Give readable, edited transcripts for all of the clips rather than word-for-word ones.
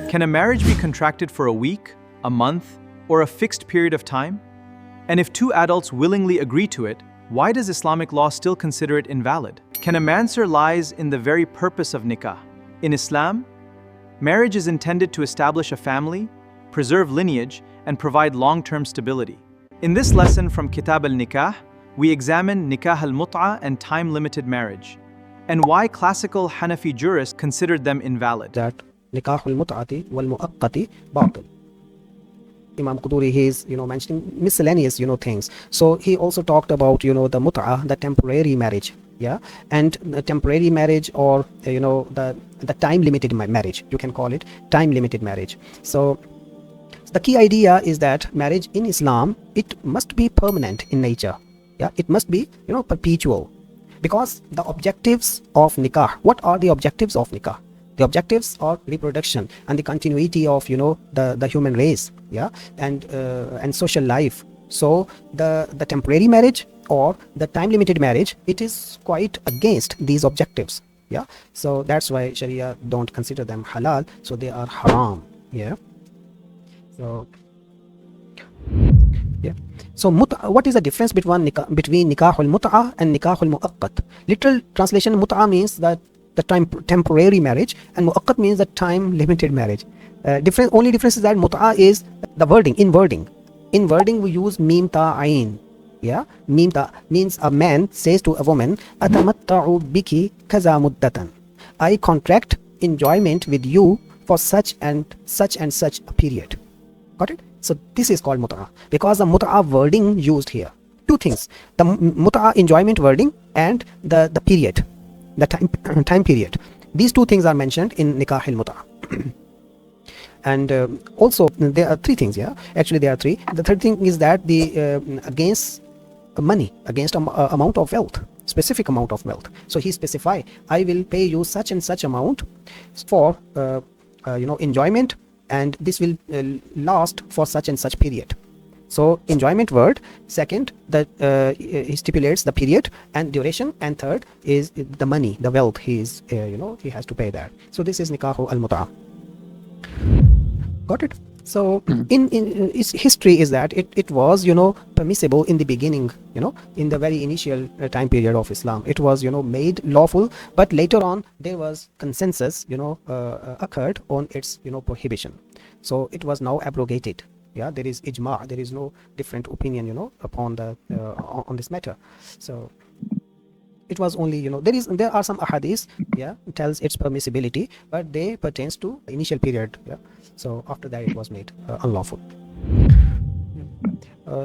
Can a marriage be contracted for a week, a month, or a fixed period of time? And if two adults willingly agree to it, why does Islamic law still consider it invalid? Can a answer lies in the very purpose of nikah. In Islam, marriage is intended to establish a family, preserve lineage, and provide long-term stability. In this lesson from Kitab al-Nikah, we examine nikah al-Mut'ah and time-limited marriage, and why classical Hanafi jurists considered them invalid. That nikah al-Mut'ati wal-Mu'aqqati batil. Imam Quduri, he is mentioning miscellaneous things. So he also talked about the Mut'ah, the temporary marriage, and the temporary marriage, or the time limited marriage, you can call it time limited marriage. So the key idea is that marriage in Islam, it must be permanent in nature. It must be perpetual, because the objectives of nikah, what are the objectives of nikah? The objectives are reproduction and the continuity of the human race, and social life. So the temporary marriage or the time limited marriage, it is quite against these objectives. So that's why Sharia don't consider them halal, so they are haram. So what is the difference between nikah al-Mut'ah and nikah al-Mu'aqqat? Literal translation, Mut'ah means that the temporary marriage, and Mu'aqqat means the time limited marriage. Only difference is that Mut'ah is the wording. In wording we use mim ta ain. Mim ta means a man says to a woman, atamatta'u biki kaza muddatan, I contract enjoyment with you for such and such a period. Got it? So this is called Mut'ah, because the Mut'ah wording used here. Two things: the Mut'ah enjoyment wording and the period, the time period. These two things are mentioned in nikah al-Mut'ah. And also there are three things. Actually there are three. The third thing is that the against money, against amount of wealth, specific amount of wealth. So he specify, I will pay you such and such amount for enjoyment, and this will last for such and such period. So enjoyment word, second that he stipulates the period and duration, and third is the money, the wealth he is he has to pay that. So this is nikah al-Mut'ah. Got it? So in its history is that it was permissible in the beginning, in the very initial time period of Islam. It was made lawful, but later on there was consensus occurred on its prohibition. So it was now abrogated. There is Ijma, there is no different opinion upon the on this matter. So it was only there are some ahadith tells its permissibility, but they pertains to initial period. So after that it was made unlawful.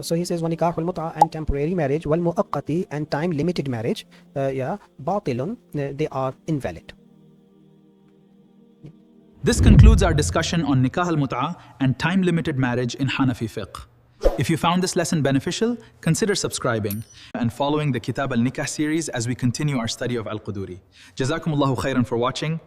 So he says nikah al-Mut'ah and temporary marriage, wal mu'aqqati and time limited marriage, batilun, they are invalid. This concludes our discussion on nikah al-Mut'ah and time limited marriage in Hanafi fiqh. If you found this lesson beneficial, consider subscribing and following the Kitab al-Nikah series as we continue our study of al-Quduri. Jazakumullahu khairan for watching.